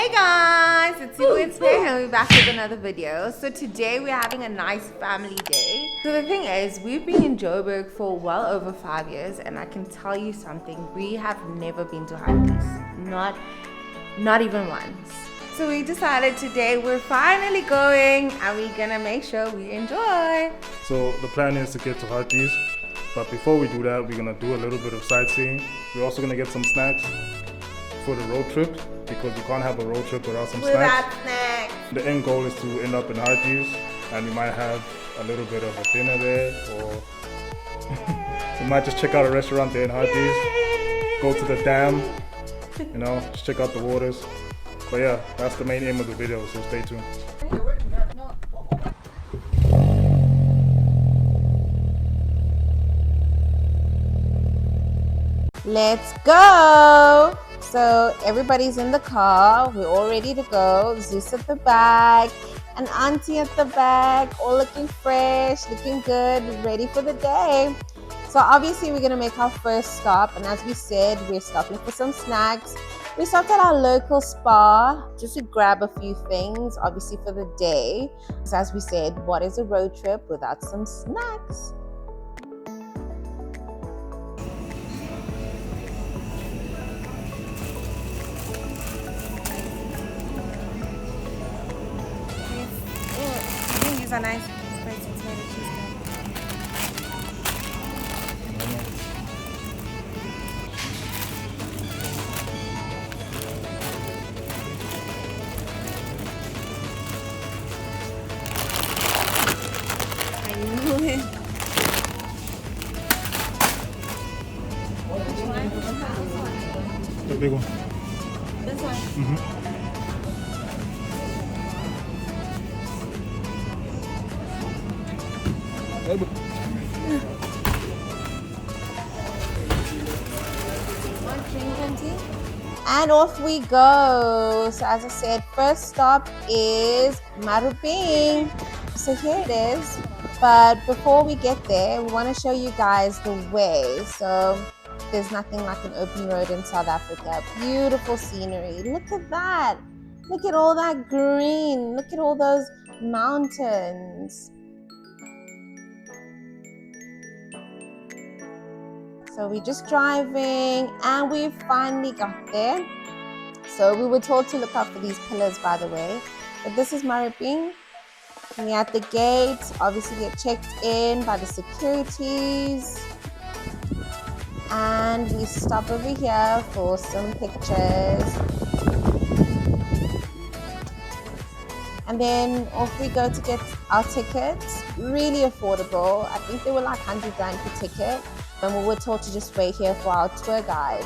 Hey guys, it's you, it's me, and we're back with another video. So today we're having a nice family day. So the thing is, we've been in Joburg for well over 5 years, and I can tell you something, we have never been to Hartbeespoort, not even once. So we decided today we're finally going, and we're gonna make sure we enjoy. So the plan is to get to Hartbeespoort, but before we do that, we're gonna do a little bit of sightseeing. We're also gonna get some snacks for the road trip, because we can't have a road trip without some snacks. The end goal is to end up in Hartbeespoort, and we might have a little bit of a dinner there, or we might just check out a restaurant there in Hartbeespoort, go to the dam, you know, just check out the waters. But yeah, that's the main aim of the video, so stay tuned. Let's go! So everybody's in the car, we're all ready to go. Zeus at the back, and Auntie at the back, all looking fresh, looking good, ready for the day. So obviously we're gonna make our first stop, and as we said, we're stopping for some snacks. We stopped at our local spa just to grab a few things, obviously for the day. So as we said, what is a road trip without some snacks? These are nice. The big one. This one? And off we go. So as I said, first stop is Maropeng. So here it is. But before we get there, we want to show you guys the way. So there's nothing like an open road in South Africa. Beautiful scenery. Look at that. Look at all that green. Look at all those mountains. So we're just driving, and we finally got there. So we were told to look out for these pillars, by the way. But this is Maropeng. We're at the gate. Obviously get checked in by the securities. And we stop over here for some pictures. And then off we go to get our tickets. Really affordable. I think they were like 100 Rand per ticket. And we were told to just wait here for our tour guide.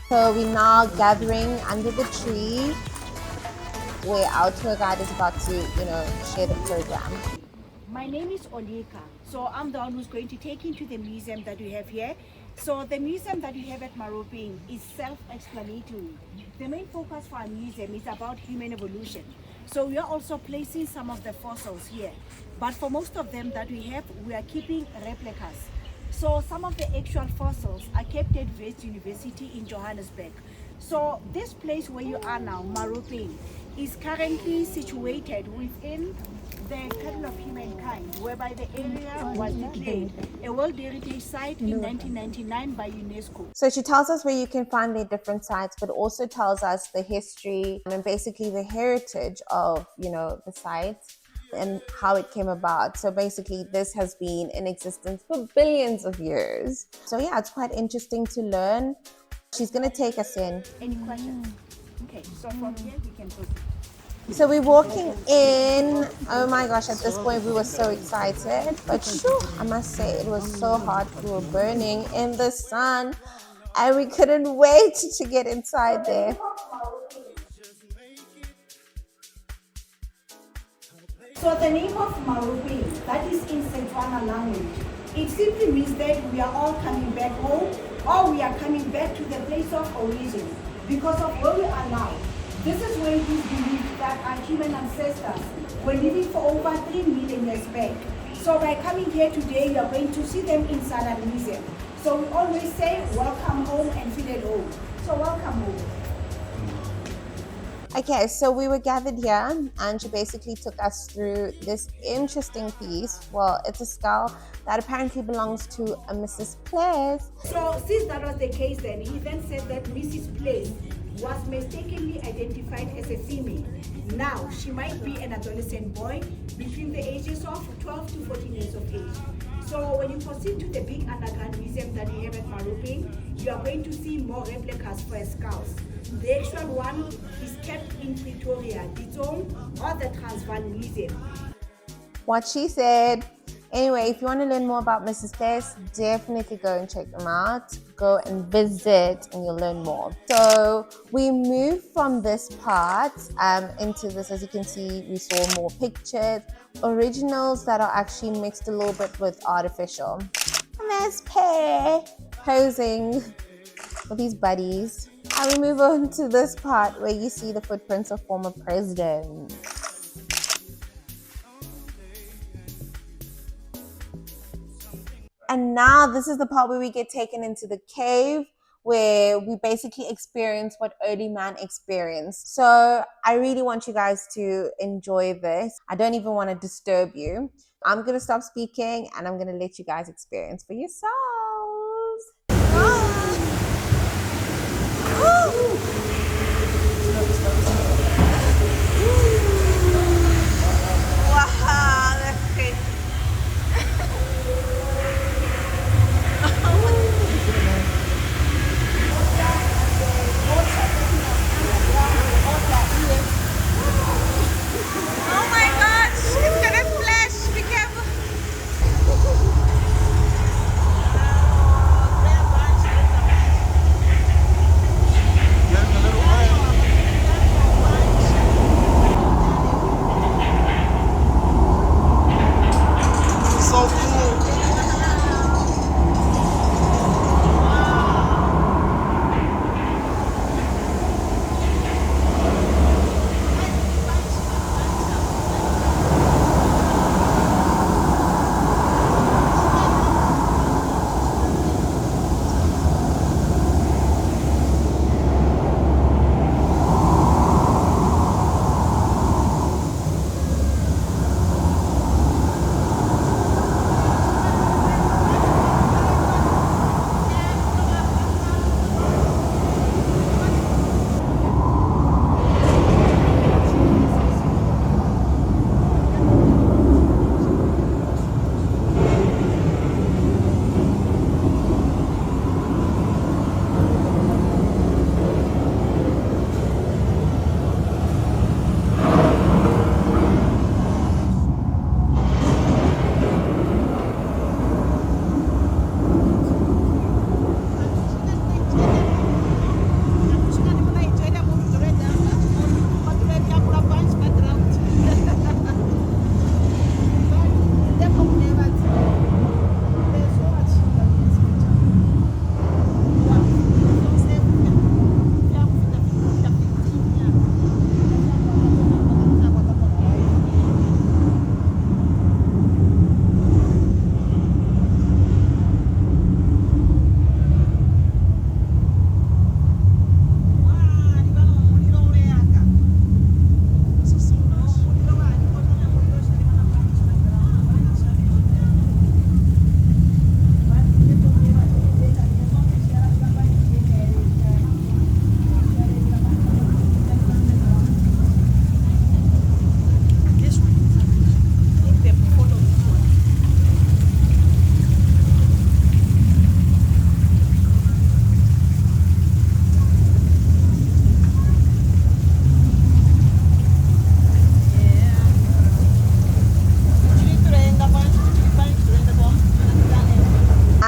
So we're now gathering under the tree where our tour guide is about to, share the program. My name is Olika. So I'm the one who's going to take you to the museum that we have here. So the museum that we have at Maropeng is self-explanatory. The main focus for our museum is about human evolution. So we are also placing some of the fossils here. But for most of them that we have, we are keeping replicas. So some of the actual fossils are kept at Wits University in Johannesburg. So this place where you are now, Maropeng, is currently situated within the Cradle of Humankind, whereby the area was declared a World Heritage Site in 1999 by UNESCO. So she tells us where you can find the different sites, but also tells us the history and basically the heritage of, the sites and how it came about. So basically this has been in existence for billions of years. So yeah, it's quite interesting to learn. She's going to take us in. Any questions? Okay, so from here we can proceed. So we're walking in. Oh my gosh, at this point we were so excited. But shoo, I must say it was so hot. We were burning in the sun and we couldn't wait to get inside there. So the name of Maropeng, that is in Setswana language, it simply means that we are all coming back home, or we are coming back to the place of origin because of where we are now. This is where it is believed that our human ancestors were living for over 3 million years back. So by coming here today, you are going to see them inside our museum. So we always say, welcome home and feel at home. So welcome home. Okay, so we were gathered here, and she basically took us through this interesting piece. Well, it's a skull that apparently belongs to a Mrs. Place. So since that was the case, then he then said that Mrs. Place was mistakenly identified as a female. Now she might be an adolescent boy between the ages of 12 to 14 years of age. So when you proceed to the big underground museum that we have at Maropeng, you are going to see more replicas for skulls. The actual one is kept in Pretoria, Ditong, or the Transvaal Museum. What she said. Anyway, if you want to learn more about Mrs. Place, definitely go and check them out. Go and visit and you'll learn more. So we moved from this part into this. As you can see, we saw more pictures, originals that are actually mixed a little bit with artificial. And there's Pear posing with his buddies. And we move on to this part where you see the footprints of former presidents. And now this is the part where we get taken into the cave, where we basically experience what early man experienced. So I really want you guys to enjoy this. I don't even want to disturb you. I'm going to stop speaking and I'm going to let you guys experience for yourselves. Wow, that's great. Oh my gosh, it's gonna splash, be careful. So cool.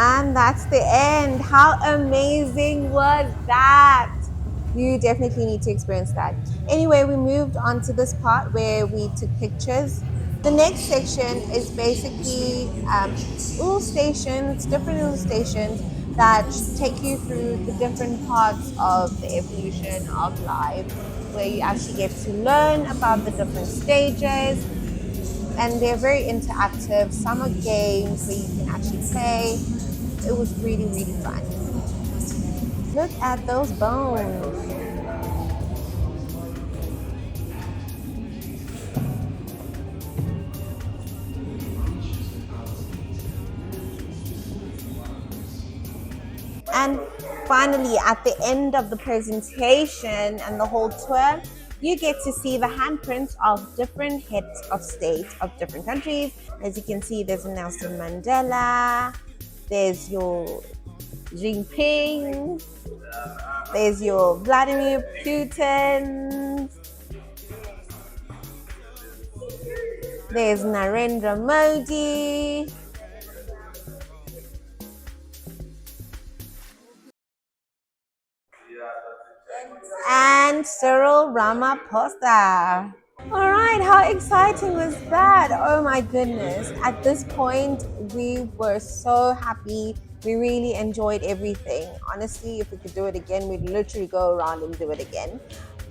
And that's the end. How amazing was that? You definitely need to experience that. Anyway, we moved on to this part where we took pictures. The next section is basically little stations, different little stations that take you through the different parts of the evolution of life, where you actually get to learn about the different stages. And they're very interactive. Some are games where you can actually play. It was really, really fun. Look at those bones. finally, at the end of the presentation and the whole tour, you get to see the handprints of different heads of state of different countries. As you can see, there's Nelson Mandela, there's your Jinping, there's your Vladimir Putin, there's Narendra Modi, and Cyril Ramaphosa. All right, how exciting was that? Oh my goodness. At this point, we were so happy. We really enjoyed everything. Honestly, if we could do it again, we'd literally go around and do it again.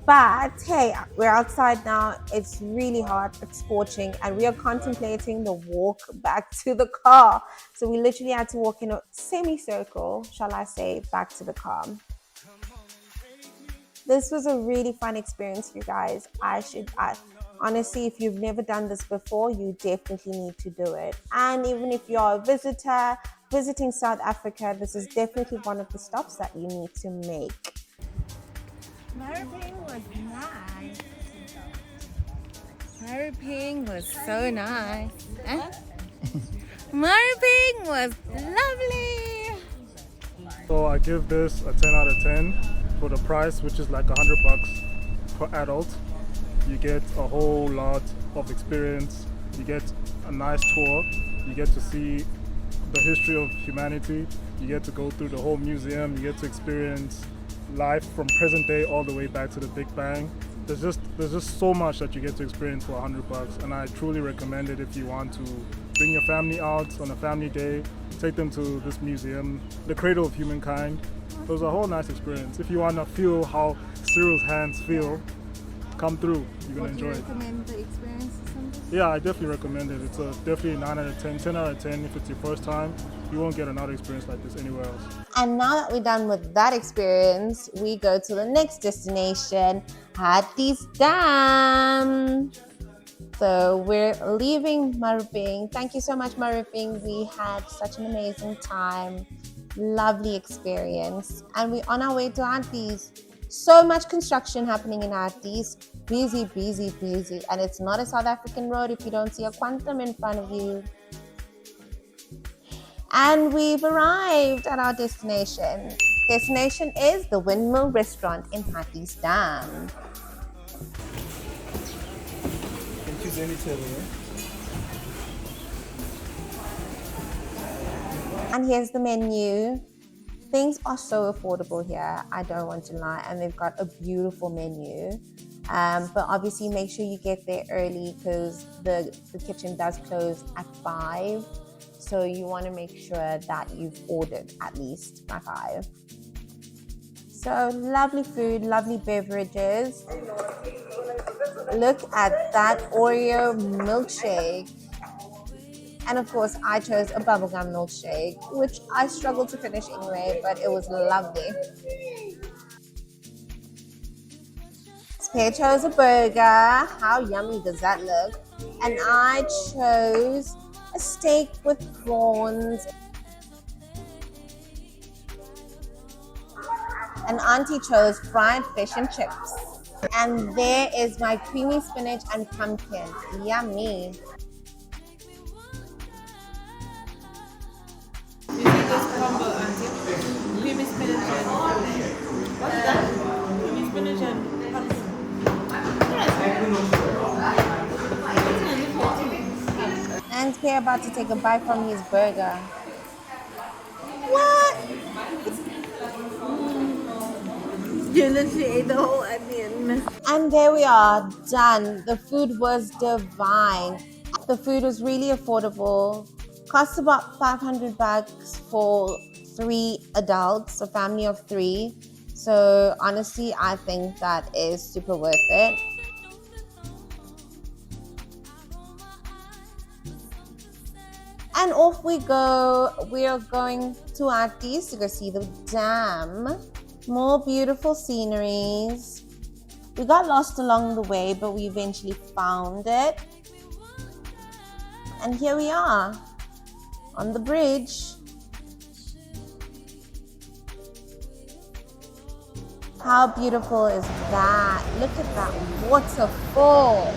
But hey, we're outside now. It's really hot, it's scorching, and we are contemplating the walk back to the car. So we literally had to walk in a semicircle, shall I say, back to the car. This was a really fun experience, you guys. Honestly, if you've never done this before, you definitely need to do it. And even if you're a visitor visiting South Africa, this is definitely one of the stops that you need to make. Maropeng was nice. Maropeng was so nice. Huh? Maropeng was lovely. So I give this a 10 out of 10 for the price, which is like $100 per adult. You get a whole lot of experience. You get a nice tour. You get to see the history of humanity. You get to go through the whole museum. You get to experience life from present day all the way back to the Big Bang. There's just so much that you get to experience for $100, and I truly recommend it if you want to bring your family out on a family day. Take them to this museum, the cradle of humankind. It was a whole nice experience. If you want to feel how Cyril's hands feel, come through. You're gonna enjoy it. Recommend the experience or something? Yeah, I definitely recommend it. It's definitely a 9 out of 10, 10 out of 10 if it's your first time. You won't get another experience like this anywhere else. And now that we're done with that experience, we go to the next destination, Hartbeespoort Dam. So we're leaving Maropeng. Thank you so much, Maropeng. We had such an amazing time. Lovely experience. And we're on our way to Hartbeespoort. So much construction happening in Hartbeespoort. Busy, busy, busy. And it's not a South African road if you don't see a quantum in front of you. And we've arrived at our destination. Destination is the Windmill restaurant in Hartbeespoort Dam. And here's the menu. Things are so affordable here, I don't want to lie, and they've got a beautiful menu. But obviously make sure you get there early because the kitchen does close at 5. So you want to make sure that you've ordered at least by 5. So lovely food, lovely beverages. Look at that Oreo milkshake. And of course, I chose a bubblegum milkshake, which I struggled to finish anyway, but it was lovely. Spear chose a burger. How yummy does that look? And I chose a steak with prawns. And Auntie chose fried fish and chips. And there is my creamy spinach and pumpkin. Yummy. You see this combo, Auntie? Creamy spinach and what's that? Creamy spinach and pumpkin. And Pierre about to take a bite from his burger. What? You literally ate the whole onion. And there we are, done. The food was divine. The food was really affordable. Costs about $500 for 3 adults, a family of 3. So honestly, I think that is super worth it. And off we go. We are going to Hartbeespoort to go see the dam. More beautiful sceneries. We got lost along the way, but we eventually found it. And here we are on the bridge. How beautiful is that? Look at that waterfall.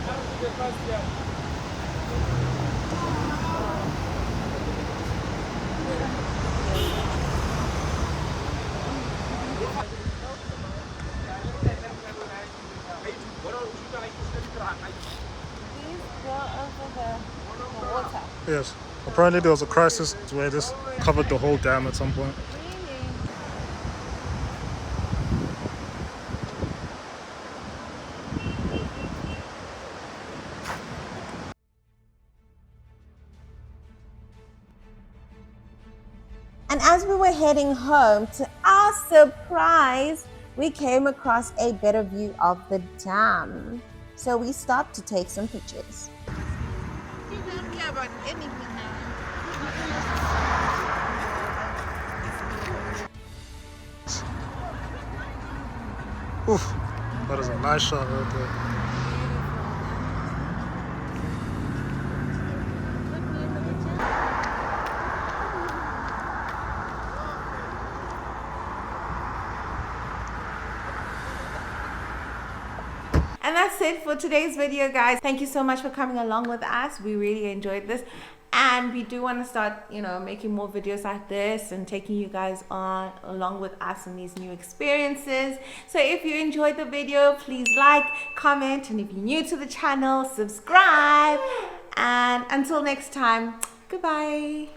Yes. Apparently there was a crisis where this covered the whole dam at some point. And as we were heading home, to our surprise, we came across a better view of the dam. So we stopped to take some pictures. Oof, that is a nice shot right there. And that's it for today's video, guys. Thank you so much for coming along with us. We really enjoyed this. And we do want to start, making more videos like this and taking you guys on along with us in these new experiences. So if you enjoyed the video, please like, comment, and if you're new to the channel, subscribe. And until next time, goodbye.